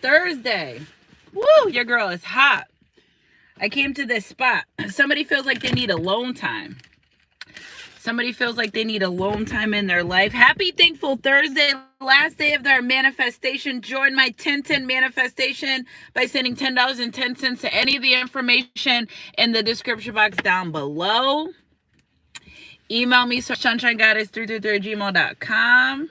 Thursday. Woo, your girl is hot. I came to this spot. Somebody feels like they need alone time. Somebody feels like they need alone time in their life. Happy Thankful Thursday, last day of their manifestation. Join my 1010 manifestation by sending $10.10 to any of the information in the description box down below. Email me, sunshinegoddess333@gmail.com.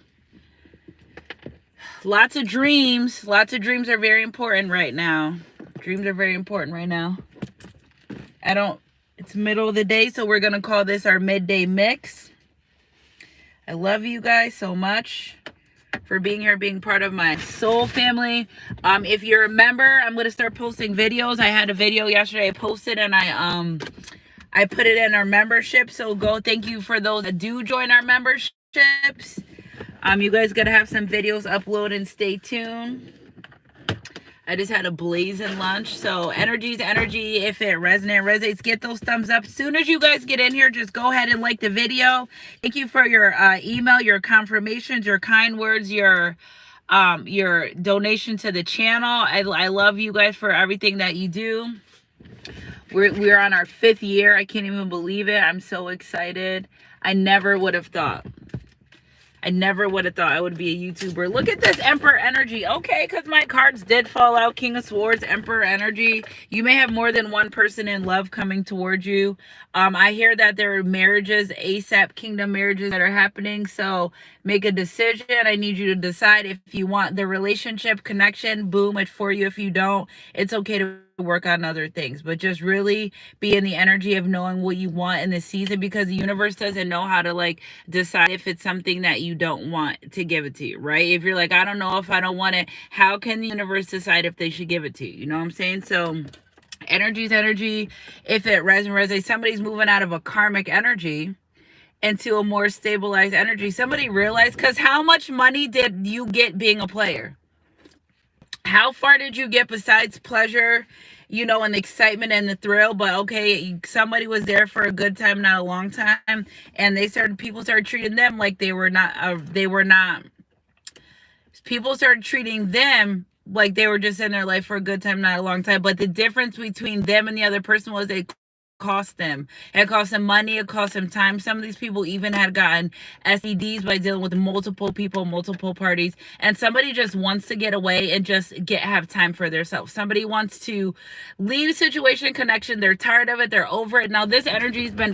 Lots of dreams. Lots of dreams are very important right now. Dreams are very important right now. It's middle of the day, so we're going to call this our midday mix. I love you guys so much for being here, being part of my soul family. If you're a member, I'm going to start posting videos. I had a video yesterday I posted, and I put it in our membership. So go, thank you for those that do join our memberships. You guys got to have some videos uploaded and stay tuned. I just had a blazing lunch. So energy's energy. If it resonates, get those thumbs up. As soon as you guys get in here, just go ahead and like the video. Thank you for your email, your confirmations, your kind words, your donation to the channel. I love you guys for everything that you do. We're on our 5th year. I can't even believe it. I'm so excited. I never would have thought I would be a YouTuber. Look at this Emperor energy. Okay, because my cards did fall out. King of Swords, Emperor energy. You may have more than one person in love coming towards you. I hear that there are marriages, ASAP kingdom marriages that are happening. So make a decision. I need you to decide if you want the relationship connection. Boom, it's for you. If you don't, it's okay to work on other things, but just really be in the energy of knowing what you want in the season, because the universe doesn't know how to like decide if it's something that you don't want to give it to you, right? If you're like, I don't know if I don't want it, how can the universe decide if they should give it to you? You know what I'm saying? So energy's energy. If it resonates, somebody's moving out of a karmic energy into a more stabilized energy. Somebody realized, because how much money did you get being a player? How far did you get besides pleasure, you know, and the excitement and the thrill? But okay, somebody was there for a good time, not a long time, and people started treating them like people started treating them like they were just in their life for a good time, not a long time. But the difference between them and the other person was it cost them money, it cost them time. Some of these people even had gotten STDs by dealing with multiple people, multiple parties, and somebody just wants to get away and just have time for themselves. Somebody wants to leave situation, connection. They're tired of it, they're over it. Now this energy's been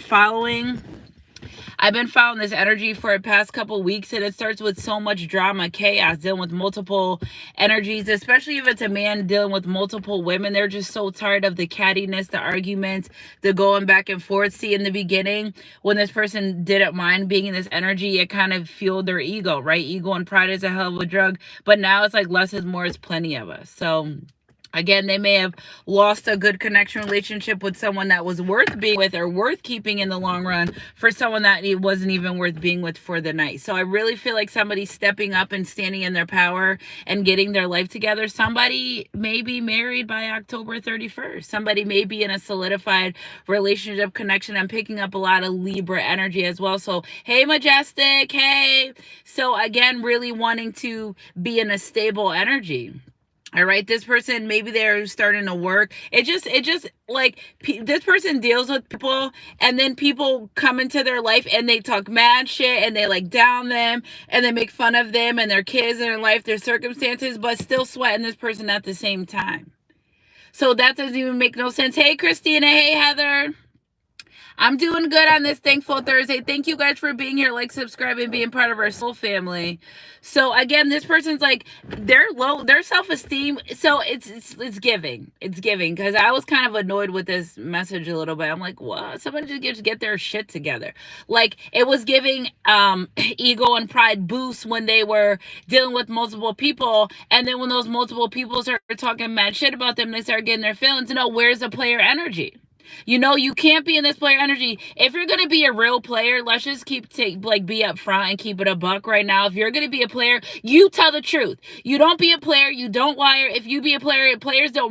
I've been following this energy for the past couple weeks, and it starts with so much drama, chaos, dealing with multiple energies, especially if it's a man dealing with multiple women. They're just so tired of the cattiness, the arguments, the going back and forth. See, in the beginning, when this person didn't mind being in this energy, it kind of fueled their ego, right? Ego and pride is a hell of a drug, but now it's like less is more is plenty of us. So again, they may have lost a good connection relationship with someone that was worth being with or worth keeping in the long run for someone that it wasn't even worth being with for the night. So I really feel like somebody's stepping up and standing in their power and getting their life together. Somebody may be married by October 31st. Somebody may be in a solidified relationship connection. I'm picking up a lot of Libra energy as well. So, hey, Majestic, hey. So again, really wanting to be in a stable energy. All right, this person, maybe they're starting to work. It just like this person deals with people, and then people come into their life and they talk mad shit and they like down them and they make fun of them and their kids and their life, their circumstances, but still sweating this person at the same time. So that doesn't even make no sense. Hey, Christina. Hey, Heather. I'm doing good on this Thankful Thursday. Thank you guys for being here, like, subscribing, being part of our soul family. So again, this person's like, they're low, their self-esteem. So it's giving, because I was kind of annoyed with this message a little bit. I'm like, what? Somebody just get their shit together. Like, it was giving ego and pride boosts when they were dealing with multiple people, and then when those multiple people started talking mad shit about them, they started getting their feelings. You know, where's the player energy? You know, you can't be in this player energy. If you're going to be a real player, let's just be up front and keep it a buck right now. If you're going to be a player, you tell the truth. You don't be a player. You don't lie. If you be a player,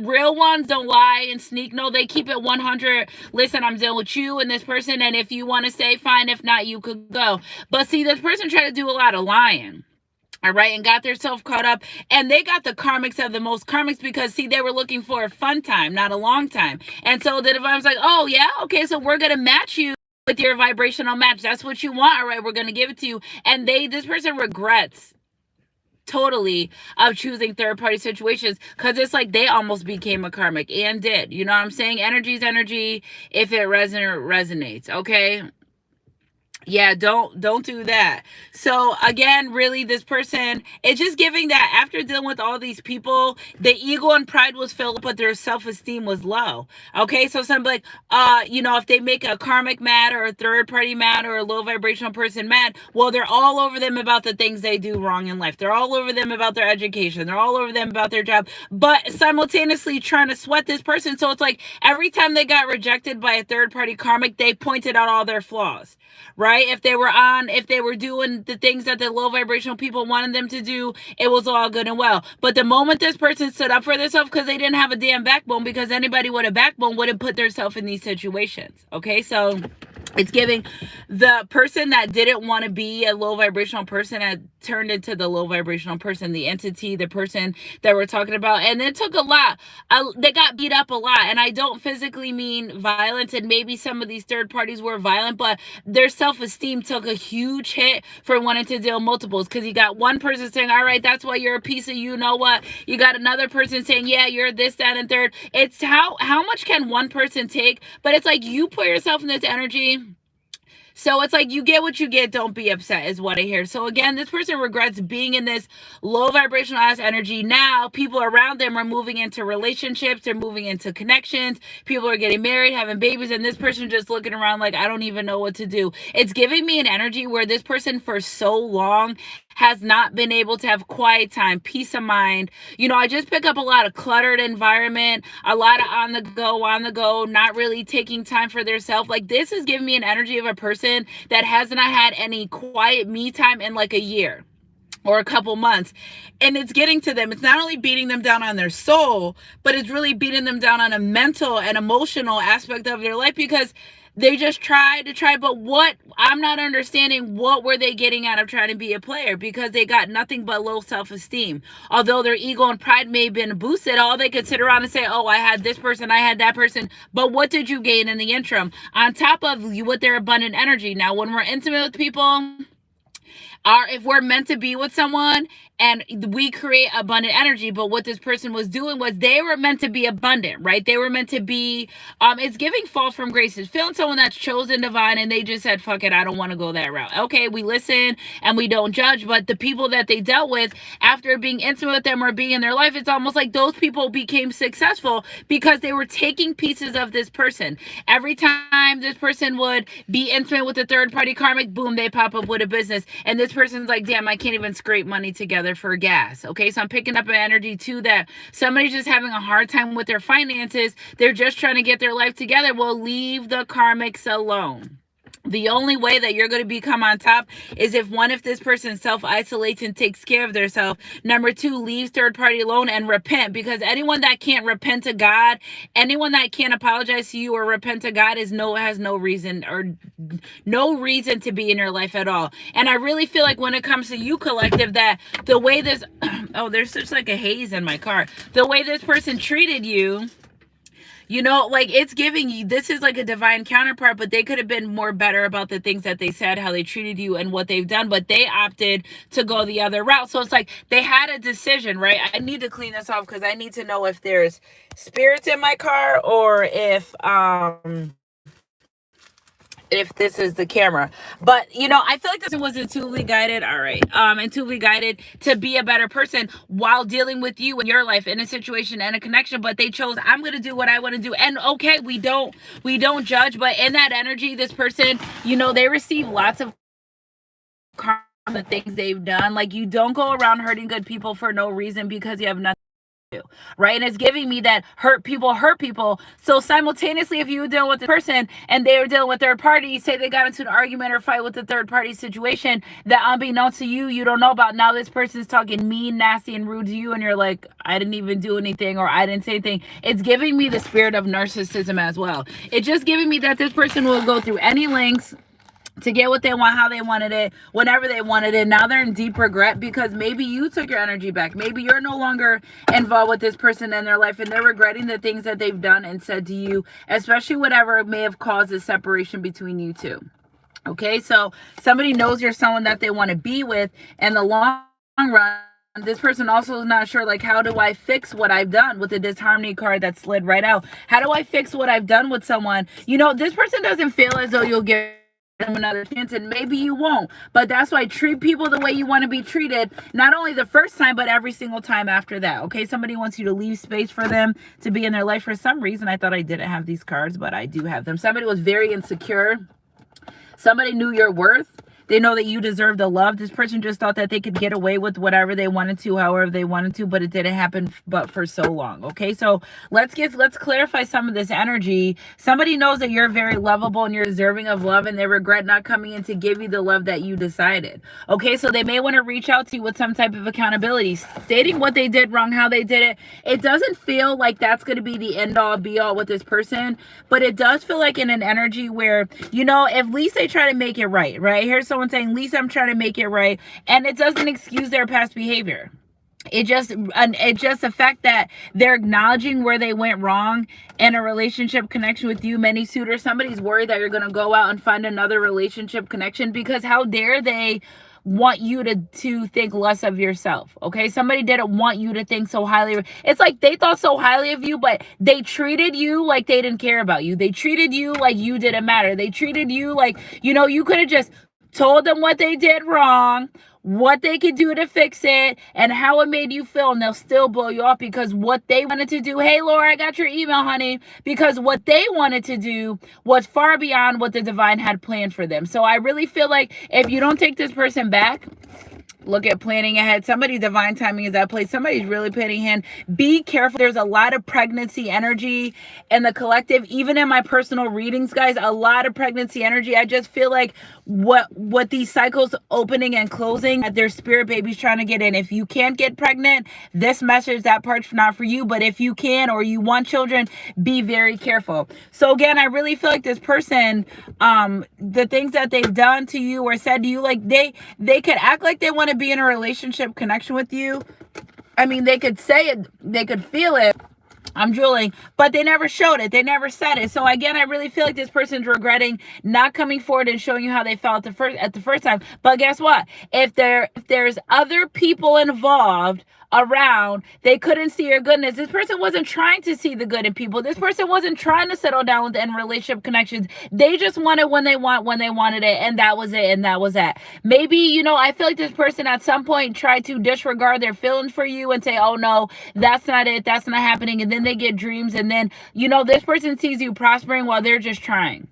real ones don't lie and sneak. No, they keep it 100. Listen, I'm dealing with you and this person, and if you want to stay, fine. If not, you could go. But see, this person tried to do a lot of lying. all right, and got themselves caught up. And they got the karmics of the most karmics because, see, they were looking for a fun time, not a long time. And so the divine was like, oh, yeah, okay, so we're going to match you with your vibrational match. That's what you want. All right, we're going to give it to you. And this person regrets totally of choosing third party situations because it's like they almost became a karmic and did. You know what I'm saying? Energy's energy. If it resonates, okay? Yeah, don't do that. So again, really, this person, it's just giving that after dealing with all these people, the ego and pride was filled up, but their self-esteem was low. Okay, so somebody like, if they make a karmic mad or a third party mad or a low vibrational person mad, well, they're all over them about the things they do wrong in life. They're all over them about their education. They're all over them about their job, but simultaneously trying to sweat this person. So it's like every time they got rejected by a third party karmic, they pointed out all their flaws, right? If they were doing the things that the low vibrational people wanted them to do, it was all good and well. But the moment this person stood up for themselves, because they didn't have a damn backbone, because anybody with a backbone wouldn't put themselves in these situations. Okay, so it's giving the person that didn't want to be a low vibrational person had turned into the low vibrational person, the entity, the person that we're talking about. And it took a lot. They got beat up a lot. And I don't physically mean violence. And maybe some of these third parties were violent, but their self-esteem took a huge hit for wanting to deal multiples. Because you got one person saying, all right, that's why you're a piece of you know what. You got another person saying, yeah, you're this, that, and third. It's how much can one person take? But it's like you put yourself in this energy. So it's like you get what you get, don't be upset is what I hear. So again, this person regrets being in this low vibrational ass energy. Now people around them are moving into relationships, they're moving into connections, people are getting married, having babies, and this person just looking around like, I don't even know what to do. It's giving me an energy where this person for so long has not been able to have quiet time, peace of mind. I just pick up a lot of cluttered environment, a lot of on the go, not really taking time for their self. Like this is giving me an energy of a person that has not had any quiet me time in like a year or a couple months. And it's getting to them. It's not only beating them down on their soul, but it's really beating them down on a mental and emotional aspect of their life, because they just tried, but what I'm not understanding, what were they getting out of trying to be a player? Because they got nothing but low self-esteem. Although their ego and pride may have been boosted, all they could sit around and say, oh, I had this person, I had that person. But what did you gain in the interim? On top of you with their abundant energy. Now, when we're intimate with people, if we're meant to be with someone and we create abundant energy, but what this person was doing was they were meant to be abundant, right? They were meant to be, it's giving fall from grace. It's feeling someone that's chosen divine and they just said, fuck it, I don't want to go that route. Okay, we listen and we don't judge, but the people that they dealt with after being intimate with them or being in their life, it's almost like those people became successful because they were taking pieces of this person. Every time this person would be intimate with a third party karmic, boom, they pop up with a business. And this person's like, damn, I can't even scrape money together for gas. Okay, so I'm picking up an energy too that somebody's just having a hard time with their finances. They're just trying to get their life together. Well, leave the karmics alone. The only way that you're going to become on top is if this person self-isolates and takes care of themselves. Number two, leave third party alone and repent, because anyone that can't repent to God, anyone that can't apologize to you or repent to God has no reason to be in your life at all. And I really feel like when it comes to you collective, that the way this, oh, there's such like a haze in my car. The way this person treated you, like it's giving you, this is like a divine counterpart, but they could have been more better about the things that they said, how they treated you and what they've done, but they opted to go the other route. So it's like they had a decision, right? I need to clean this off because I need to know if there's spirits in my car or if this is the camera. But I feel like this was intuitively guided. All right, intuitively guided to be a better person while dealing with you in your life in a situation and a connection. But they chose, I'm gonna do what I want to do. And okay, we don't judge, but in that energy, this person, they receive lots of karma, the things they've done. Like, you don't go around hurting good people for no reason because you have nothing, right? And it's giving me that hurt people. So simultaneously, if you were dealing with the person and they were dealing with third party, say they got into an argument or fight with the third party situation that unbeknownst to you, you don't know about. Now this person's talking mean, nasty, and rude to you, and you're like, I didn't even do anything, or I didn't say anything. It's giving me the spirit of narcissism as well. It's just giving me that this person will go through any lengths to get what they want, how they wanted it, whenever they wanted it. Now they're in deep regret because maybe you took your energy back. Maybe you're no longer involved with this person in their life and they're regretting the things that they've done and said to you, especially whatever may have caused a separation between you two. Okay, so somebody knows you're someone that they want to be with in the long run. This person also is not sure, like, how do I fix what I've done with the disharmony card that slid right out? How do I fix what I've done with someone? This person doesn't feel as though you'll give them another chance, and maybe you won't, but that's why treat people the way you want to be treated, not only the first time but every single time after that. Okay, somebody wants you to leave space for them to be in their life. For some reason I thought I didn't have these cards, but I do have them. Somebody was very insecure. Somebody knew your worth. They know that you deserve the love. This person just thought that they could get away with whatever they wanted to, however they wanted to, but it didn't happen but for so long. Okay, so let's clarify some of this energy. Somebody knows that you're very lovable and you're deserving of love, and they regret not coming in to give you the love that you decided. Okay, so they may want to reach out to you with some type of accountability, stating what they did wrong, how they did it. It doesn't feel like that's going to be the end all be all with this person, but it does feel like in an energy where, at least they try to make it right. Here's someone saying, Lisa, I'm trying to make it right. And it doesn't excuse their past behavior. It's just the fact that they're acknowledging where they went wrong in a relationship connection with you. Many suitors, somebody's worried that you're going to go out and find another relationship connection, because how dare they want you to think less of yourself. Okay, somebody didn't want you to think so highly. It's like they thought so highly of you, but they treated you like they didn't care about you. They treated you like you didn't matter. They treated you like, you could have just told them what they did wrong, what they could do to fix it, and how it made you feel, and they'll still blow you off because what they wanted to do, hey Laura, I got your email, honey, because what they wanted to do was far beyond what the divine had planned for them. So I really feel like if you don't take this person back, look at planning ahead. Somebody's divine timing is at play. Somebody's really planning ahead. Be careful. There's a lot of pregnancy energy in the collective. Even in my personal readings, guys, a lot of pregnancy energy. I just feel like what these cycles opening and closing, that their spirit baby's trying to get in. If you can't get pregnant, this message, that part's not for you. But if you can, or you want children, be very careful. So again, I really feel like this person, the things that they've done to you or said to you, like they could act like they want to be in a relationship connection with you. I mean, they could say it, they could feel it. I'm drooling, but they never showed it. They never said it. So again, I really feel like this person's regretting not coming forward and showing you how they felt at the first time. But guess what? If there's other people involved around, they couldn't see your goodness. This person wasn't trying to see the good in people. This person wasn't trying to settle down with end relationship connections. They just wanted when they wanted it, and that was it, and that was that. Maybe, I feel like this person at some point tried to disregard their feelings for you and say, oh no, that's not it, that's not happening, and then they get dreams, and then, this person sees you prospering while they're just trying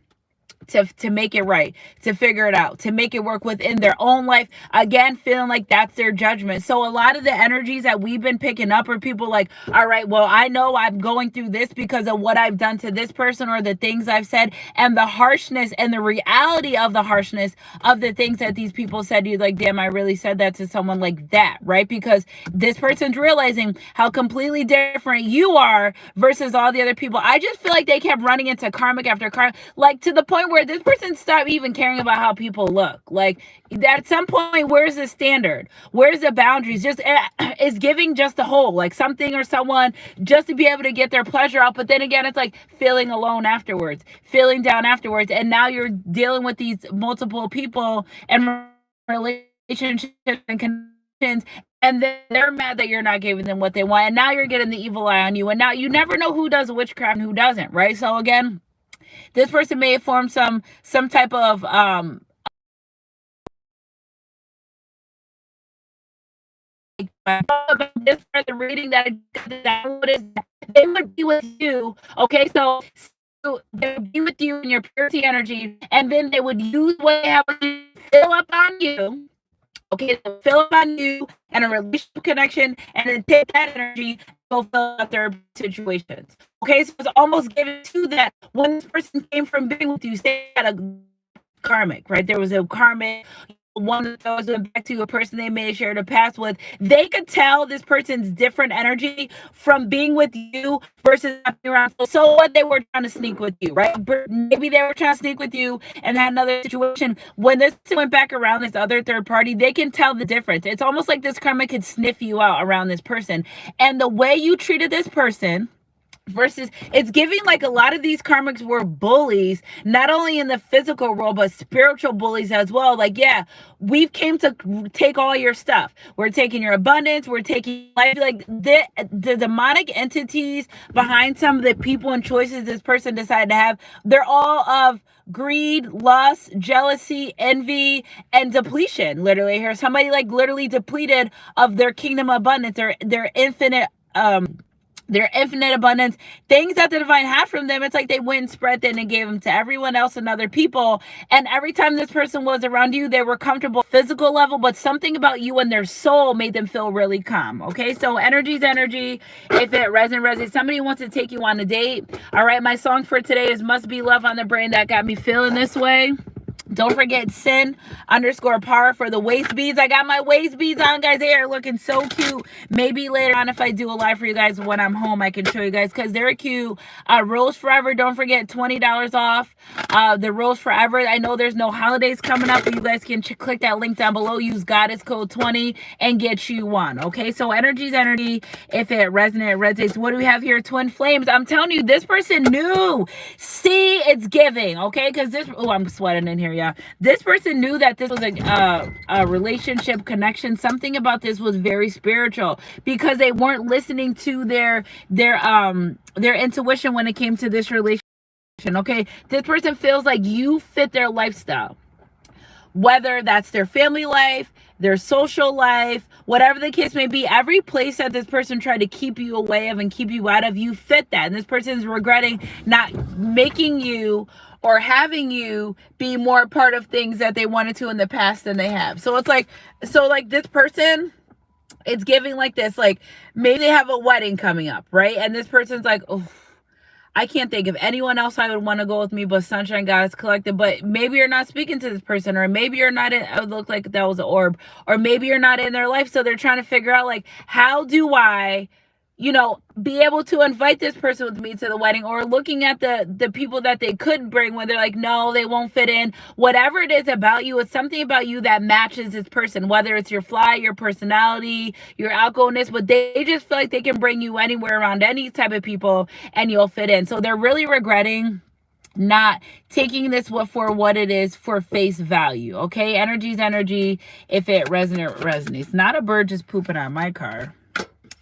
to make it right, to figure it out, to make it work within their own life. Again, feeling like that's their judgment. So a lot of the energies that we've been picking up are people like, all right, well, I know I'm going through this because of what I've done to this person or the things I've said, and the harshness and the reality of the harshness of the things that these people said to you, like, damn, I really said that to someone like that, right? Because this person's realizing how completely different you are versus all the other people. I just feel like they kept running into karmic after karmic, like to the point where this person stopped even caring about how people look. Like, at some point, where's the standard? Where's the boundaries? Just is giving just a whole, like something or someone, just to be able to get their pleasure out. But then again, it's like feeling alone afterwards, feeling down afterwards. And now you're dealing with these multiple people and relationships and connections, and then they're mad that you're not giving them what they want. And now you're getting the evil eye on you. And now you never know who does witchcraft and who doesn't, right? So again, this person may have formed some type of this person reading that they would be with you. Okay, so they would be with you in your purity energy, and then they would use what they have to fill up on you. Okay, so fill up on you and a relationship connection, and then take that energy and go fill out their situations. Okay, so it's almost given to that when this person came from being with you, say had a karmic, right? There was a karmic, one that was back to a person they may have shared a past with, they could tell this person's different energy from being with you versus not being around. So what, they were trying to sneak with you, right? Maybe they were trying to sneak with you and had another situation. When this went back around this other third party, they can tell the difference. It's almost like this karma could sniff you out around this person. And the way you treated this person versus, it's giving like a lot of these karmics were bullies, not only in the physical world but spiritual bullies as well. Like, yeah, we've came to take all your stuff, we're taking your abundance, we're taking life. Like the demonic entities behind some of the people and choices this person decided to have, they're all of greed, lust, jealousy, envy, and depletion. Literally here, somebody like literally depleted of their kingdom abundance, their infinite abundance, things that the divine had from them. It's like they went and spread them and gave them to everyone else and other people. And every time this person was around you, they were comfortable physical level, but something about you and their soul made them feel really calm. Okay, so energy's energy. If it resonates, somebody wants to take you on a date. All right, my song for today is Must Be Love on the Brain. That got me feeling this way. Don't forget sin_par for the waist beads. I got my waist beads on, guys. They are looking so cute. Maybe later on, if I do a live for you guys when I'm home, I can show you guys because they're cute. Rose Forever. Don't forget $20 off. The Rose Forever. I know there's no holidays coming up, but you guys can click that link down below. Use Goddess code 20 and get you one. Okay, so energy's energy. If it resonates. What do we have here? Twin flames. I'm telling you, this person knew. See, it's giving. Okay, because this. Oh, I'm sweating in here. Yeah, this person knew that this was a relationship connection. Something about this was very spiritual because they weren't listening to their intuition when it came to this relationship. Okay, this person feels like you fit their lifestyle, whether that's their family life, their social life, whatever the case may be. Every place that this person tried to keep you away of and keep you out of, you fit that. And this person is regretting not making you or having you be more part of things that they wanted to in the past than they have. So it's like, this person, it's giving like this, like maybe they have a wedding coming up, right? And this person's like, oh, I can't think of anyone else I would want to go with me but Sunshine Goddess Collective. But maybe you're not speaking to this person, or maybe you're not in, it looked like that was an orb, or maybe you're not in their life. So they're trying to figure out, like, how do I, be able to invite this person with me to the wedding, or looking at the people that they could bring when they're like, no, they won't fit in. Whatever it is about you, it's something about you that matches this person, whether it's your fly, your personality, your outgoingness, but they just feel like they can bring you anywhere around any type of people and you'll fit in. So they're really regretting not taking this for what it is for face value. Okay, energy's energy. If it resonates. Not a bird just pooping on my car.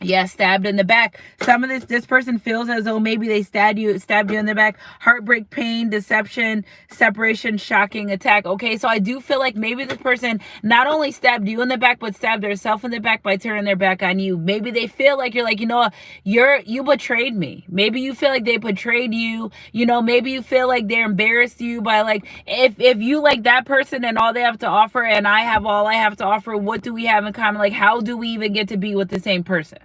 Yeah, stabbed in the back. Some of this person feels as though maybe they stabbed you in the back. Heartbreak, pain, deception, separation, shocking attack. Okay, so I do feel like maybe this person not only stabbed you in the back, but stabbed themselves in the back by turning their back on you. Maybe they feel like you're like, you betrayed me. Maybe you feel like they betrayed you. Maybe you feel like they embarrassed you by, like, if you like that person and all they have to offer and I have all I have to offer, what do we have in common? Like, how do we even get to be with the same person?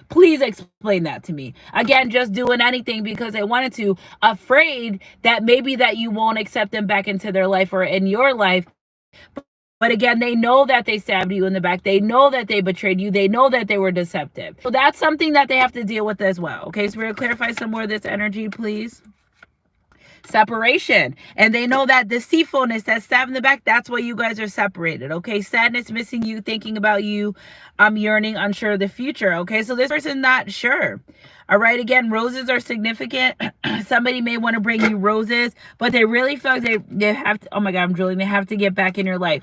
Please explain that to me. Again, just doing anything because they wanted to, afraid that maybe that you won't accept them back into their life or in your life. But again, they know that they stabbed you in the back. They know that they betrayed you. They know that they were deceptive. So that's something that they have to deal with as well. Okay, so we're going to clarify some more of this energy, please. Separation. And they know that deceitfulness, that stab in the back, that's why you guys are separated. Okay, sadness, missing you, thinking about you, yearning, unsure of the future. Okay, so this person not sure. All right, again, roses are significant. Somebody may want to bring you roses, but they really feel like they have to, oh my God, I'm drooling, they have to get back in your life.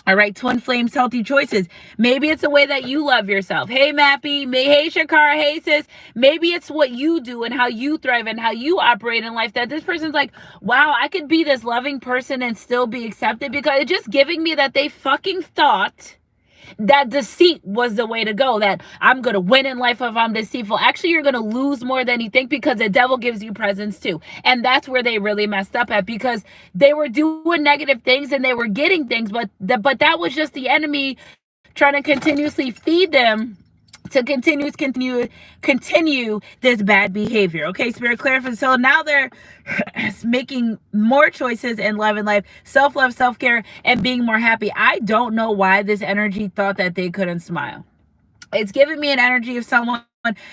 All right, twin flames, healthy choices. Maybe it's the way that you love yourself. Hey, Mappy. Hey, Shakara. Hey, sis. Maybe it's what you do and how you thrive and how you operate in life that this person's like, wow, I could be this loving person and still be accepted, because it's just giving me that they fucking thought that deceit was the way to go, that I'm going to win in life if I'm deceitful. Actually, you're going to lose more than you think, because the devil gives you presents too. And that's where they really messed up at, because they were doing negative things and they were getting things, but that was just the enemy trying to continuously feed them to continue this bad behavior. Okay, Spirit clarify. So now they're making more choices in love and life, self-love, self-care, and being more happy. I don't know why this energy thought that they couldn't smile. It's giving me an energy of someone,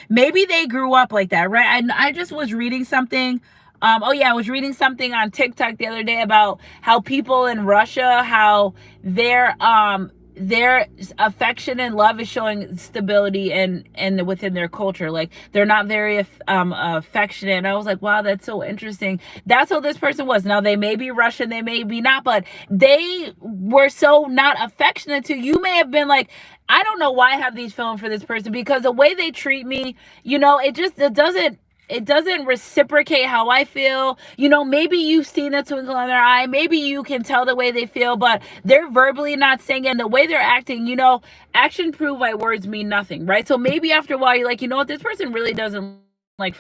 maybe they grew up like that, right? I just was reading something. Oh yeah, I was reading something on TikTok the other day about how people in Russia, how their affection and love is showing stability and within their culture. Like they're not very affectionate. And I was like, wow, that's so interesting. That's how this person was. Now they may be Russian, they may be not, but they were so not affectionate to you. May have been like, I don't know why I have these feelings for this person, because the way they treat me, it doesn't reciprocate how I feel. Maybe you've seen a twinkle in their eye. Maybe you can tell the way they feel, but they're verbally not saying it. And the way they're acting, action proved by words mean nothing, right? So maybe after a while, you're like, you know what? This person really doesn't like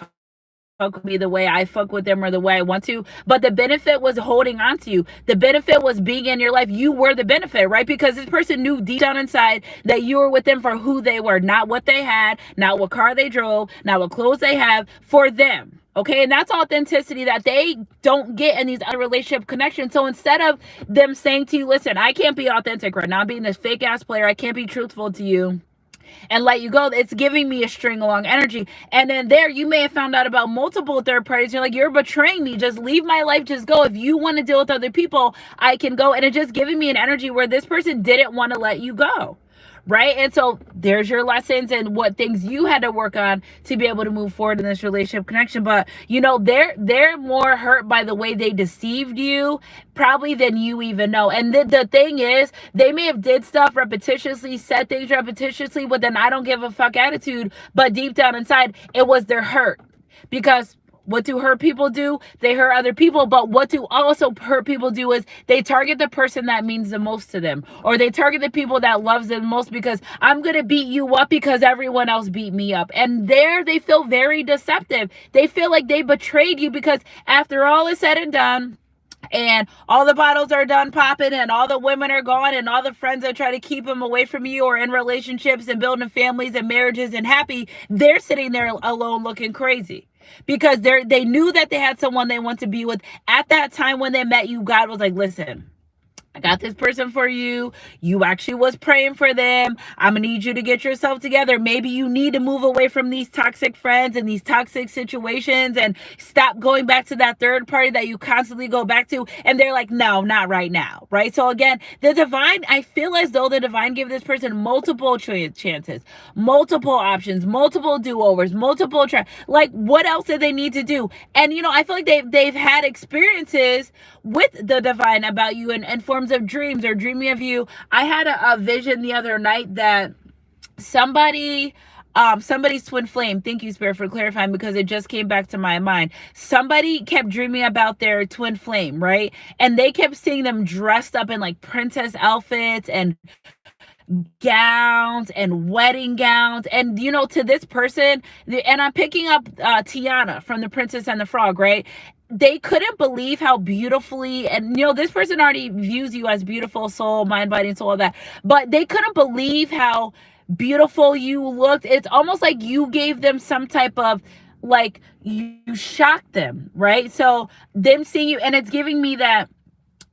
fuck with me the way I fuck with them or the way I want to. But the benefit was holding on to you. The benefit was being in your life. You were the benefit, right? Because this person knew deep down inside that you were with them for who they were, not what they had, not what car they drove, not what clothes they have, for them. Okay, and that's authenticity that they don't get in these other relationship connections. So instead of them saying to you, listen, I can't be authentic right now, I'm being this fake ass player, I can't be truthful to you and let you go, it's giving me a string along energy. And then there you may have found out about multiple third parties. You're like, you're betraying me, just leave my life, just go. If you want to deal with other people, I can go. And it's just giving me an energy where this person didn't want to let you go, right? And so there's your lessons and what things you had to work on to be able to move forward in this relationship connection. But they're more hurt by the way they deceived you probably than you even know. And the thing is, they may have did stuff repetitiously, said things repetitiously with an I don't give a fuck attitude, but deep down inside it was their hurt. Because what do hurt people do? They hurt other people. But what do also hurt people do is they target the person that means the most to them, or they target the people that loves them most, because I'm going to beat you up because everyone else beat me up. And there they feel very deceptive. They feel like they betrayed you, because after all is said and done, and all the bottles are done popping, and all the women are gone, and all the friends that try to keep them away from you or in relationships and building families and marriages and happy, they're sitting there alone looking crazy. Because they knew that they had someone they want to be with. At that time when they met you, God was like, listen, I got this person for you. You actually was praying for them. I'm going to need you to get yourself together. Maybe you need to move away from these toxic friends and these toxic situations and stop going back to that third party that you constantly go back to. And they're like, no, not right now. Right? So again, the divine, I feel as though the divine gave this person multiple chances, multiple options, multiple do-overs, multiple like what else did they need to do? And I feel like they've had experiences with the divine about you and forms of dreams or dreaming of you. I had a vision the other night that somebody's twin flame, thank you, Spirit, for clarifying, because it just came back to my mind. Somebody kept dreaming about their twin flame, right? And they kept seeing them dressed up in like princess outfits and gowns and wedding gowns. And to this person, and I'm picking up Tiana from The Princess and the Frog, right? They couldn't believe how beautifully, and this person already views you as beautiful soul, mind, body, and soul, all that, but they couldn't believe how beautiful you looked. It's almost like you gave them some type of, like, you shocked them, right? So them seeing you, and it's giving me that.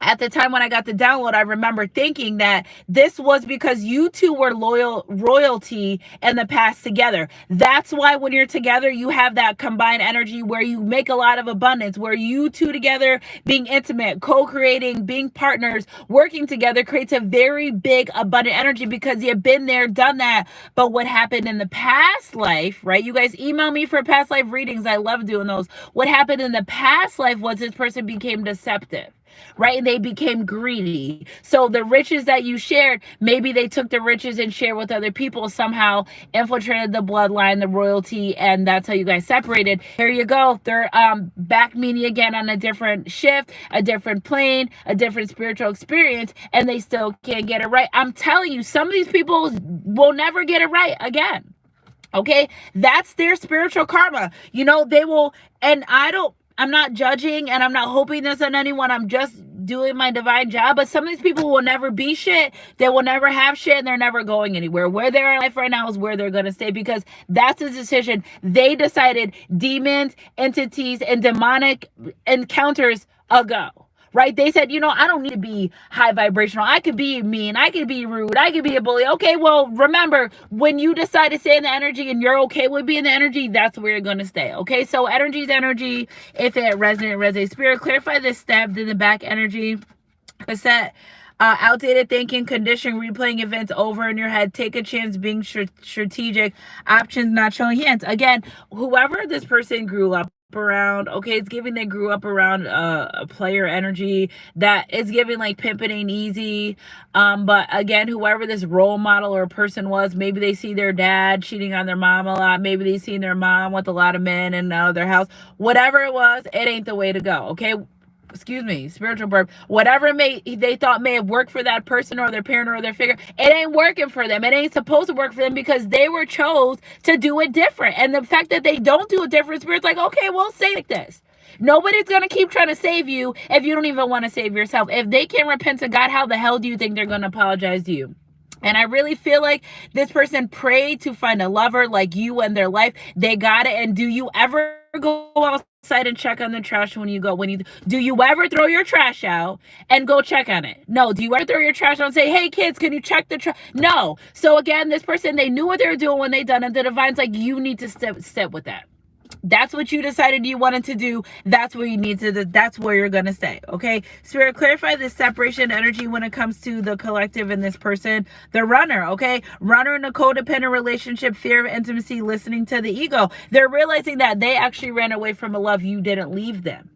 At the time when I got the download, I remember thinking that this was because you two were royalty in the past together. That's why when you're together, you have that combined energy where you make a lot of abundance, where you two together being intimate, co-creating, being partners, working together creates a very big abundant energy, because you've been there, done that. But what happened in the past life, right? You guys email me for past life readings. I love doing those. What happened in the past life was this person became deceptive. Right? And they became greedy. So the riches that you shared, maybe they took the riches and shared with other people, somehow infiltrated the bloodline, the royalty, and that's how you guys separated. Here you go. They're back meeting again on a different shift, a different plane, a different spiritual experience, and they still can't get it right. I'm telling you, some of these people will never get it right again. Okay? That's their spiritual karma. They will, and I'm not judging and I'm not hoping this on anyone. I'm just doing my divine job. But some of these people will never be shit. They will never have shit, and they're never going anywhere. Where they're in life right now is where they're going to stay, because that's a decision they decided demons, entities, and demonic encounters ago. Right? They said, I don't need to be high vibrational. I could be mean. I could be rude. I could be a bully. Okay, well, remember, when you decide to stay in the energy and you're okay with being the energy, that's where you're going to stay. Okay, so energy's energy. If it resonates. Spirit, clarify this stabbed in the back energy. Cassette. Outdated thinking, condition, replaying events over in your head. Take a chance being strategic. Options not showing hands. Again, whoever this person grew up around, okay, it's giving they grew up around a player energy, that it's giving like pimping ain't easy. But again, whoever this role model or person was, maybe they see their dad cheating on their mom a lot, maybe they seen their mom with a lot of men in their house. Whatever it was, it ain't the way to go. Okay, excuse me, spiritual burp, whatever they thought may have worked for that person or their parent or their figure, it ain't working for them. It ain't supposed to work for them, because they were chose to do it different. And the fact that they don't do it different, Spirit's like, okay, well, say like this. Nobody's going to keep trying to save you if you don't even want to save yourself. If they can't repent to God, how the hell do you think they're going to apologize to you? And I really feel like this person prayed to find a lover like you in their life. They got it. And do you ever go outside and check on the trash when you do you ever throw your trash out and go check on it? No. Do you ever throw your trash out and say, hey kids, can you check the trash? No. So again, this person, they knew what they were doing when they done it. The divine's like, you need to step with that. That's what you decided you wanted to do. That's where you need to, that's where you're going to stay. Okay. Spirit, clarify this separation energy when it comes to the collective and this person, the runner. Okay. Runner in a codependent relationship, fear of intimacy, listening to the ego. They're realizing that they actually ran away from a love. You didn't leave them.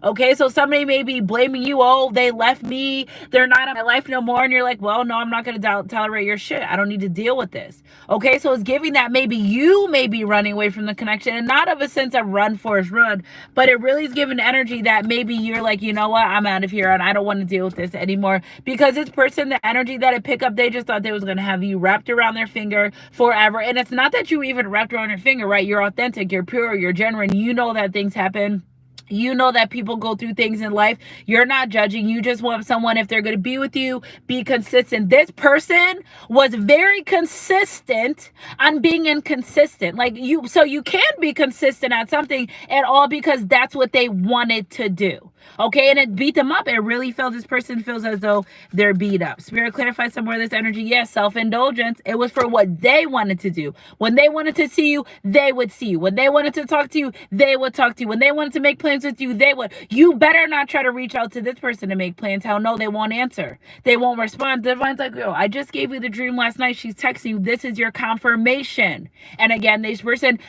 Okay, so somebody may be blaming you. Oh, they left me. They're not in my life no more. And you're like, well, no, I'm not going to tolerate your shit. I don't need to deal with this. Okay, so it's giving that maybe you may be running away from the connection, and not of a sense of run, force, run, but it really is giving energy that maybe you're like, you know what, I'm out of here and I don't want to deal with this anymore. Because this person, the energy that it picked up, they just thought they was going to have you wrapped around their finger forever. And it's not that you even wrapped around your finger, right? You're authentic, you're pure, you're genuine. You know that things happen. You know that people go through things in life. You're not judging. You just want someone, if they're going to be with you, be consistent. This person was very consistent on being inconsistent. Like you, so you can be consistent at something at all because that's what they wanted to do. Okay, and it beat them up. It really felt, this person feels as though they're beat up. Spirit, clarify some more of this energy. Yes, self-indulgence. It was for what they wanted to do. When they wanted to see you, they would see you. When they wanted to talk to you, they would talk to you. When they wanted to make plans with you, they would. You better not try to reach out to this person to make plans. Hell no, they won't answer. They won't respond. The divine's like, yo, I just gave you the dream last night. She's texting you. This is your confirmation. And again, this person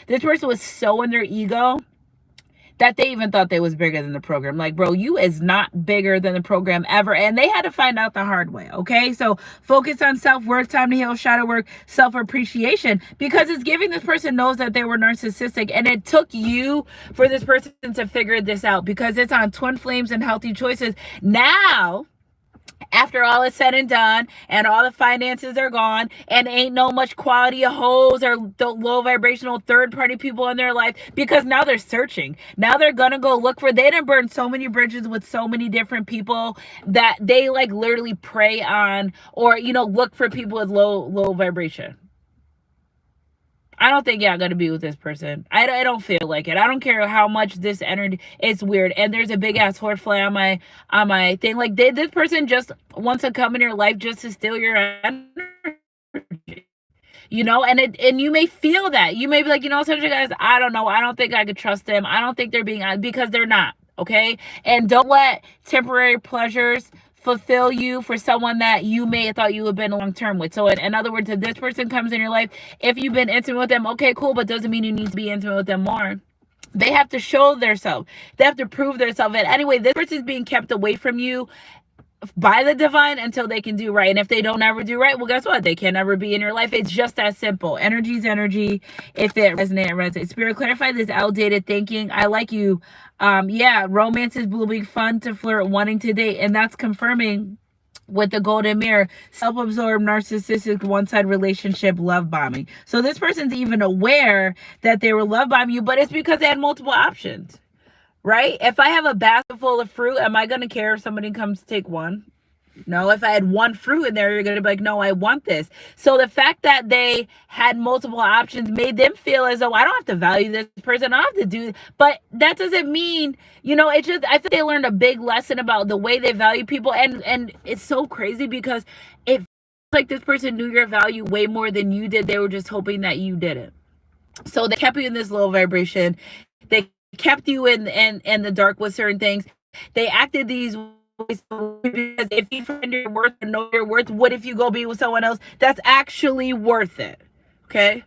was so in their ego that they even thought they was bigger than the program. Like, bro, you is not bigger than the program ever. And they had to find out the hard way. Okay. So focus on self-worth, time to heal, shadow work, self-appreciation, because it's giving this person knows that they were narcissistic. And it took you for this person to figure this out, because it's on twin flames and healthy choices. Now, after all is said and done and all the finances are gone and ain't no much quality of hoes or the low vibrational third party people in their life, because now they're searching. Now they're gonna go look for, they done burned so many bridges with so many different people that they like literally prey on, or look for people with low vibration. I don't think y'all gonna be with this person. I don't feel like it. I don't care how much this energy. It's weird. And there's a big ass horsefly on my thing. Like this person just wants to come in your life just to steal your energy. And you may feel that. You may be like, some of you guys, I don't know. I don't think I could trust them. I don't think they're being, because they're not. Okay. And don't let temporary pleasures fulfill you for someone that you may have thought you would have been long term with. So in other words, if this person comes in your life, if you've been intimate with them, okay, cool, but doesn't mean you need to be intimate with them more. They have to show themselves. They have to prove themselves. And anyway, this person's being kept away from you by the divine until they can do right. And if they don't ever do right, well, guess what? They can never be in your life. It's just that simple. Energy's energy. If it resonates. Spirit, clarify this outdated thinking. I like you. Yeah, romance is being fun to flirt, wanting to date, and that's confirming with the golden mirror, self-absorbed, narcissistic, one-side relationship, love bombing. So this person's even aware that they were love bombing you, but it's because they had multiple options. right? If I have a basket full of fruit, am I going to care if somebody comes to take one? No, if I had one fruit in there, you're going to be like, no, I want this. So the fact that they had multiple options made them feel as though I don't have to value this person. I don't have to do, but that doesn't mean, it's just, I think they learned a big lesson about the way they value people. And it's so crazy because it feels like this person knew your value way more than you did. They were just hoping that you didn't. So they kept you in this low vibration. They kept you in the dark with certain things. They acted these ways because if you find your worth and know your worth, what if you go be with someone else that's actually worth it? Okay.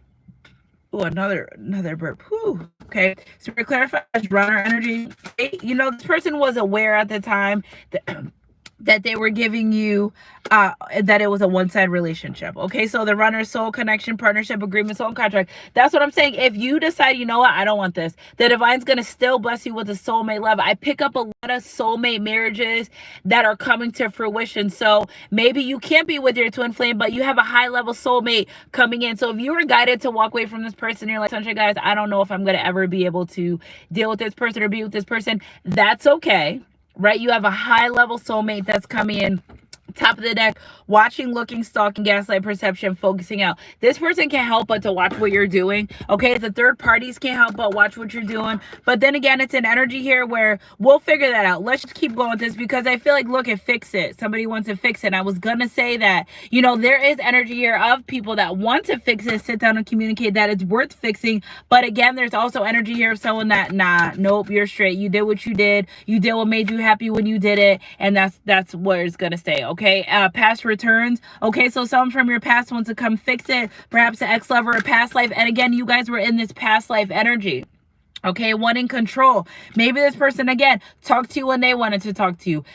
Oh, another burp. Whew. Okay. So we clarify runner energy. This person was aware at the time that they were giving you that it was a one-sided relationship. Okay, so the runner, soul connection, partnership, agreement, soul contract. That's what I'm saying. If you decide, you know what, I don't want this, the divine's gonna still bless you with a soulmate love. I pick up a lot of soulmate marriages that are coming to fruition. So maybe you can't be with your twin flame, but you have a high-level soulmate coming in. So if you were guided to walk away from this person, you're like, Sunshine guys, I don't know if I'm gonna ever be able to deal with this person or be with this person. That's okay. Right? You have a high-level soulmate that's coming in, top of the deck, watching, looking, stalking, gaslight, perception, focusing out. This person can't help but to watch what you're doing. Okay, the third parties can't help but watch what you're doing. But then again, it's an energy here where we'll figure that out. Let's just keep going with this because I feel like, look, it fix it. Somebody wants to fix it. I was gonna say that, there is energy here of people that want to fix it, sit down and communicate that it's worth fixing. But again, there's also energy here of someone that, nah, nope, you're straight. You did what you did. You did what made you happy when you did it, and that's where it's gonna stay. Okay, past returns. Okay, so someone from your past wants to come fix it, perhaps an ex-lover or past life. And again, you guys were in this past life energy. Okay, one in control. Maybe this person, again, talked to you when they wanted to talk to you,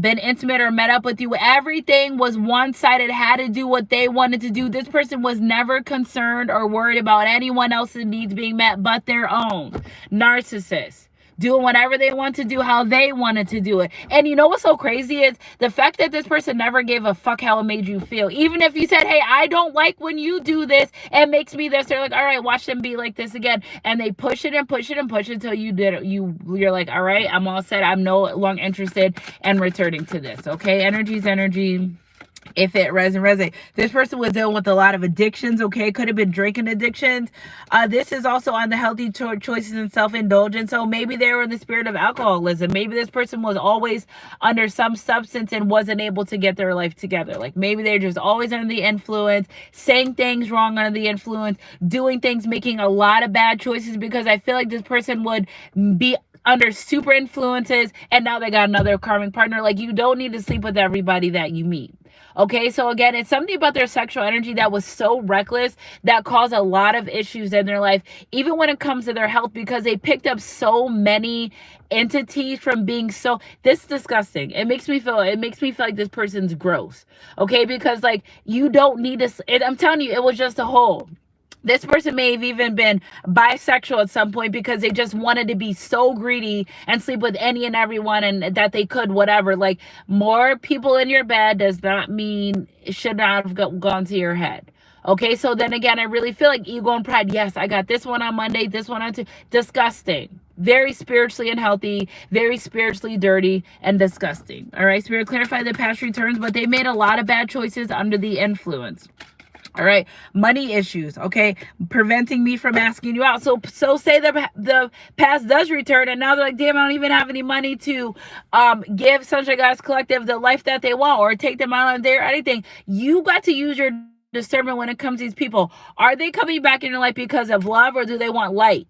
been intimate or met up with you. Everything was one-sided, had to do what they wanted to do. This person was never concerned or worried about anyone else's needs being met but their own. Narcissist. Doing whatever they want to do, how they wanted to do it. And you know what's so crazy is the fact that this person never gave a fuck how it made you feel. Even if you said, hey, I don't like when you do this, it makes me this. They're like, all right, watch them be like this again. And they push it and push it and push it until you did it. You're like, all right, I'm all set. I'm no longer interested in returning to this. Okay, energy's energy. If it resonates. This person was dealing with a lot of addictions, okay? Could have been drinking addictions. This is also on the healthy choices and self-indulgence. So maybe they were in the spirit of alcoholism. Maybe this person was always under some substance and wasn't able to get their life together. Like maybe they're just always under the influence, saying things wrong under the influence, doing things, making a lot of bad choices, because I feel like this person would be under super influences and now they got another karmic partner. Like you don't need to sleep with everybody that you meet. Okay, so again, it's something about their sexual energy that was so reckless that caused a lot of issues in their life, even when it comes to their health, because they picked up so many entities from being so, this is disgusting. It makes me feel like this person's gross. Okay, because like you don't need to, I'm telling you, it was just a hole. This person may have even been bisexual at some point because they just wanted to be so greedy and sleep with any and everyone and that they could, whatever. Like more people in your bed does not mean it should not have gone to your head. Okay, so then again, I really feel like ego and pride. Yes, I got this one on Monday, this one on Tuesday. Disgusting. Very spiritually unhealthy, very spiritually dirty and disgusting. All right, Spirit, clarify the past returns, but they made a lot of bad choices under the influence. All right, money issues, okay, preventing me from asking you out. So say the past does return, and now they're like, damn, I don't even have any money to give Sunshine Guys Collective the life that they want or take them out on a date or anything. You got to use your discernment when it comes to these people. Are they coming back in your life because of love, or do they want light?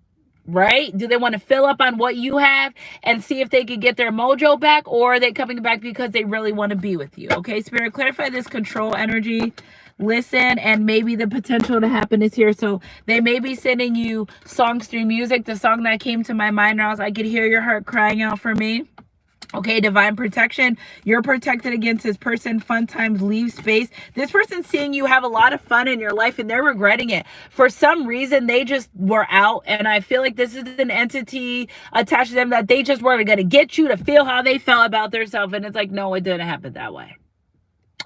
Right? Do they want to fill up on what you have and see if they can get their mojo back, or are they coming back because they really want to be with you? Okay, Spirit, clarify this control energy. Listen, and maybe the potential to happen is here. So they may be sending you songs through music. The song that came to my mind now is I Could Hear Your Heart Crying Out for Me. Okay, divine protection. You're protected against this person. Fun times, leave space. This person's seeing you have a lot of fun in your life and they're regretting it. For some reason, they just were out. And I feel like this is an entity attached to them that they just were going to get you to feel how they felt about themselves. And it's like, no, it didn't happen that way.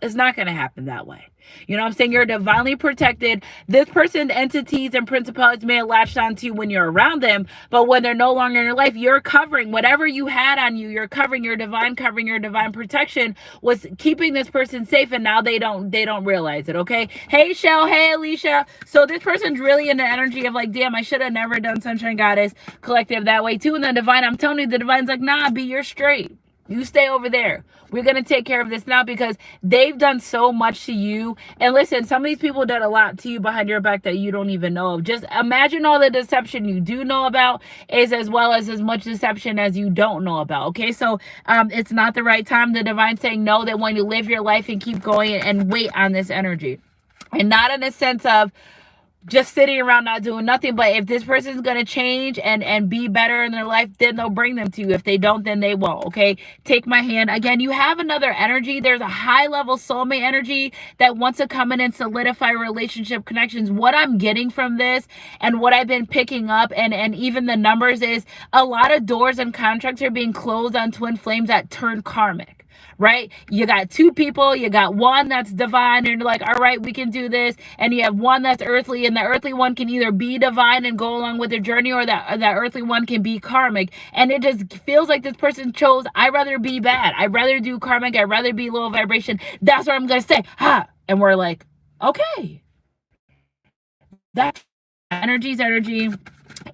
It's not going to happen that way. You know what I'm saying? You're divinely protected. This person, entities, and principalities may have latched onto you when you're around them, but when they're no longer in your life, you're covering whatever you had on you. You're covering your divine protection was keeping this person safe, and now they don't realize it. Okay. Hey, Shell. Hey, Alicia. So this person's really in the energy of like, damn, I should have never done Sunshine Goddess Collective that way too. And the divine, I'm telling you, the divine's like, nah, B, you're straight. You stay over there. We're going to take care of this now because they've done so much to you. And listen, some of these people did a lot to you behind your back that you don't even know of. Just imagine all the deception you do know about is as well as much deception as you don't know about. Okay, so it's not the right time. The divine saying no, they want you to live your life and keep going and wait on this energy. And not in a sense of just sitting around not doing nothing, but if this person's going to change and be better in their life, then they'll bring them to you. If they don't, then they won't. Okay, take my hand. Again, you have another energy. There's a high level soulmate energy that wants to come in and solidify relationship connections. What I'm getting from this and what I've been picking up and even the numbers is a lot of doors and contracts are being closed on twin flames that turn karmic. Right? You got two people, you got one that's divine, and you're like, all right, we can do this. And you have one that's earthly, and the earthly one can either be divine and go along with their journey, or that earthly one can be karmic. And it just feels like this person chose, I'd rather be bad. I'd rather do karmic. I'd rather be low vibration. That's what I'm going to say. Ha! And we're like, okay. That energy's energy.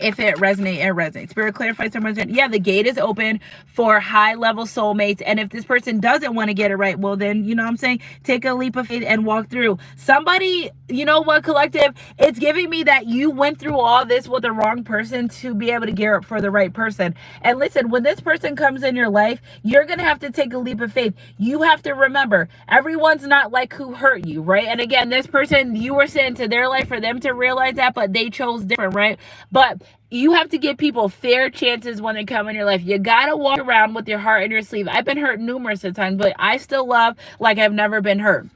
If it resonates, it resonates. Spirit clarifies someone's. Yeah, the gate is open for high level soulmates. And if this person doesn't want to get it right, well, then, you know what I'm saying? Take a leap of faith and walk through. Somebody, you know what, collective? It's giving me that you went through all this with the wrong person to be able to gear up for the right person. And listen, when this person comes in your life, you're going to have to take a leap of faith. You have to remember, everyone's not like who hurt you, right? And again, this person, you were sent to their life for them to realize that, but they chose different, right? But you have to give people fair chances when they come in your life. You got to walk around with your heart in your sleeve. I've been hurt numerous of times, but I still love like I've never been hurt.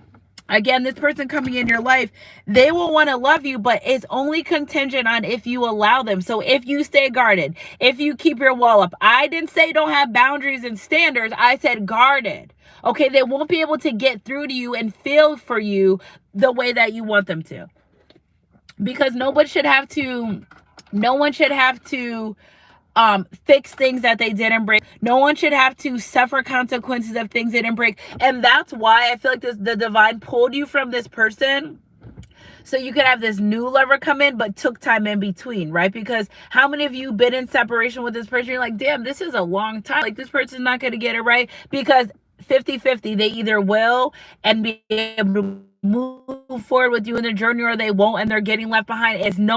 Again, this person coming in your life, they will want to love you, but it's only contingent on if you allow them. So if you stay guarded, if you keep your wall up, I didn't say don't have boundaries and standards. I said guarded. Okay, they won't be able to get through to you and feel for you the way that you want them to. Because no one should have to fix things that they didn't break. No one should have to suffer consequences of things they didn't break. And that's why I feel like the divine pulled you from this person so you could have this new lover come in, but took time in between, right? Because how many of you been in separation with this person? You're like, damn, this is a long time. Like, this person's not going to get it right. Because 50-50, they either will and be able to move forward with you in their journey, or they won't and they're getting left behind. It's no,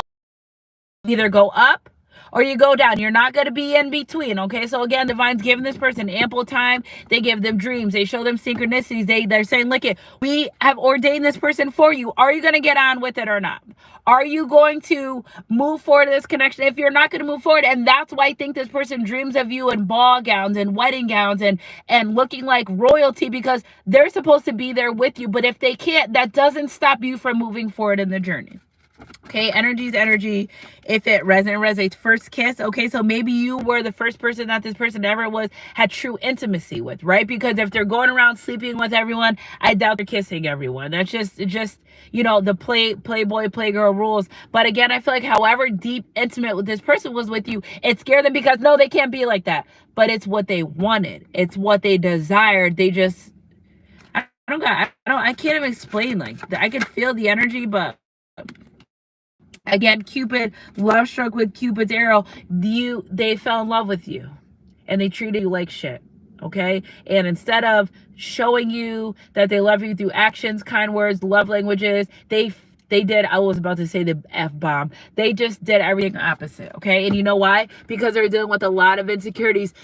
either go up or you go down. You're not going to be in between. Okay, so again, divine's giving this person ample time. They give them dreams, they show them synchronicities. They're saying, look, we have ordained this person for you. Are you going to get on with it or not? Are you going to move forward in this connection? If you're not going to move forward, and that's why I think this person dreams of you in ball gowns and wedding gowns and looking like royalty, because they're supposed to be there with you. But if they can't, that doesn't stop you from moving forward in the journey. Okay, energy's energy. If it resonates, first kiss. Okay, so maybe you were the first person that this person ever had true intimacy with, right? Because if they're going around sleeping with everyone, I doubt they're kissing everyone. That's just you know, the playboy playgirl rules. But again, I feel like however deep intimate with this person was with you, it scared them because no, they can't be like that. But it's what they wanted. It's what they desired. They just I can't even explain. Like, I can feel the energy, but again, Cupid, love struck with Cupid's arrow. They fell in love with you and they treated you like shit. Okay. And instead of showing you that they love you through actions, kind words, love languages, they did, I was about to say the F-bomb. They just did everything opposite. Okay. And you know why? Because they're dealing with a lot of insecurities.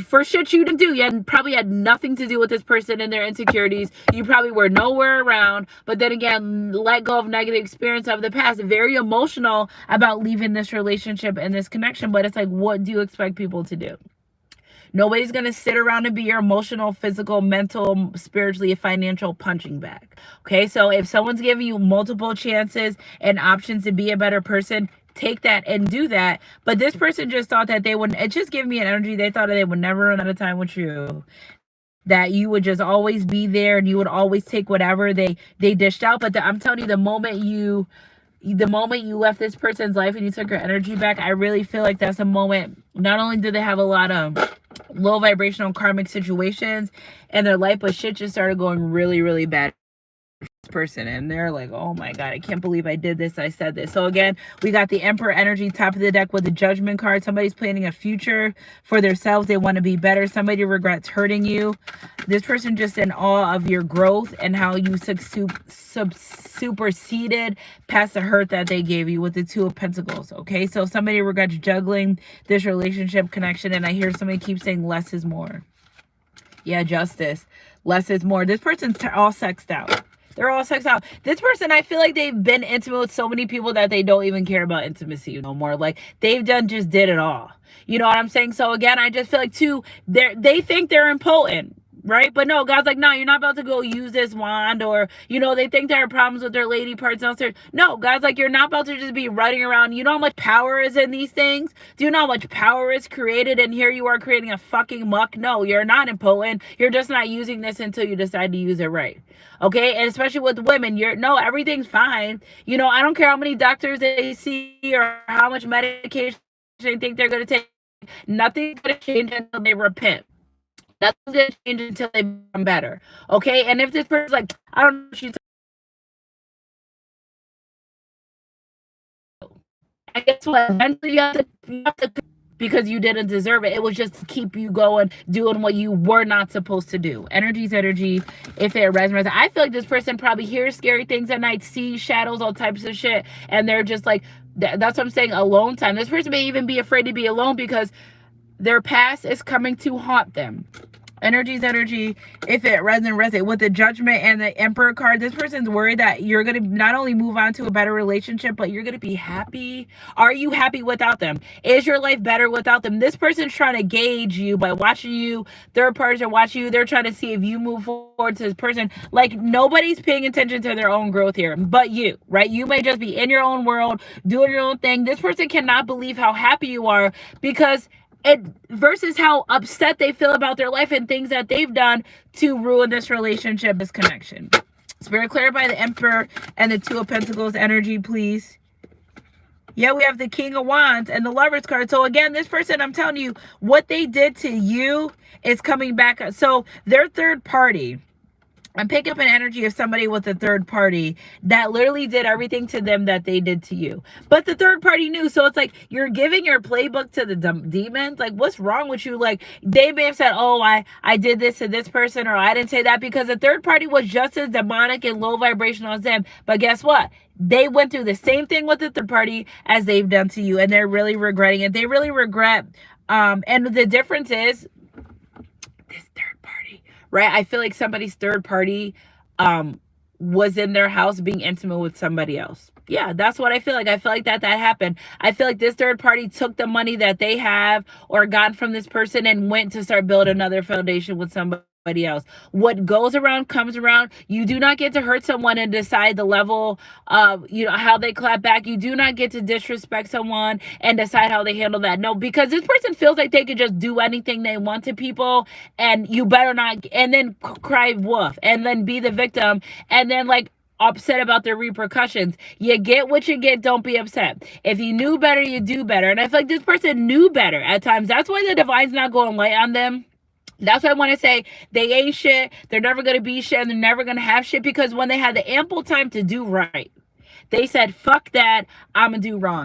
For shit you didn't do. You probably had nothing to do with this person and their insecurities. You probably were nowhere around. But then again, let go of negative experience of the past. Very emotional about leaving this relationship and this connection. But it's like, what do you expect people to do? Nobody's going to sit around and be your emotional, physical, mental, spiritually, financial punching bag. Okay, so if someone's giving you multiple chances and options to be a better person, take that and do that. But this person just thought that they wouldn't. It just gave me an energy. They thought they would never run out of time with you. that you would just always be there and you would always take whatever they dished out. But I'm telling you, the moment you left this person's life and you took your energy back, I really feel like that's a moment. Not only do they have a lot of low vibrational karmic situations in their life, but shit just started going really, really bad person, and they're like, oh my god, I can't believe I did this, I said this. So again, we got the Emperor energy, top of the deck, with the Judgment card. Somebody's planning a future for themselves. They want to be better. Somebody regrets hurting you. This person just in awe of your growth and how you superseded past the hurt that they gave you, with the Two of Pentacles. Okay, so somebody regrets juggling this relationship connection, and I hear somebody keep saying less is more. Yeah, Justice. Less is more. This person's all sexed out. They're all sexed out. This person, I feel like they've been intimate with so many people that they don't even care about intimacy no more. Like, they've just did it all. You know what I'm saying? So again, I just feel like too, they think they're impotent, right? But no, God's like, no, you're not about to go use this wand, or, you know, they think there are problems with their lady parts downstairs. No, God's like, you're not about to just be running around. You know how much power is in these things? Do you know how much power is created? And here you are creating a fucking muck. No, you're not impotent. You're just not using this until you decide to use it right. Okay? And especially with women, no, everything's fine. You know, I don't care how many doctors they see or how much medication they think they're going to take. Nothing's going to change until they repent. Nothing's going to change until they become better. Okay? And if this person's like, I don't know, she's, I guess what? Eventually you have to, because you didn't deserve it. It was just to keep you going, doing what you were not supposed to do. Energy's energy. If it resonates, I feel like this person probably hears scary things at night, sees shadows, all types of shit, and they're just like, that's what I'm saying, alone time. This person may even be afraid to be alone because their past is coming to haunt them. Energy's energy. If it resonates with the Judgment and the Emperor card, this person's worried that you're going to not only move on to a better relationship, but you're going to be happy. Are you happy without them? Is your life better without them? This person's trying to gauge you by watching you. Third parties are watching you. They're trying to see if you move forward to this person. Like, nobody's paying attention to their own growth here but you, right? You may just be in your own world, doing your own thing. This person cannot believe how happy you are, because versus how upset they feel about their life and things that they've done to ruin this relationship, this connection. It's very clear by the Emperor and the Two of Pentacles energy, please. Yeah, we have the King of Wands and the Lovers card. So again, this person, I'm telling you, what they did to you is coming back. So their third party, I'm picking up an energy of somebody with a third party that literally did everything to them that they did to you. But the third party knew. So it's like you're giving your playbook to the demons. Like, what's wrong with you? Like, they may have said, oh, I did this to this person, or I didn't say that, because the third party was just as demonic and low vibrational as them. But guess what? They went through the same thing with the third party as they've done to you, and they're really regretting it. They really regret. And the difference is this third party, right? I feel like somebody's third party was in their house being intimate with somebody else. Yeah, that's what I feel like. I feel like that happened. I feel like this third party took the money that they have or got from this person and went to start building another foundation with somebody else. What goes around comes around. You do not get to hurt someone and decide the level of, you know, how they clap back. You do not get to disrespect someone and decide how they handle that. No, because this person feels like they could just do anything they want to people, and you better not, and then cry wolf, and then be the victim, and then like upset about the repercussions. You get what you get. Don't be upset. If you knew better, you do better. And I feel like this person knew better at times. That's why the divine's not going light on them. That's why I want to say they ain't shit. They're never going to be shit, and they're never going to have shit, because when they had the ample time to do right, they said, fuck that, I'm going to do wrong.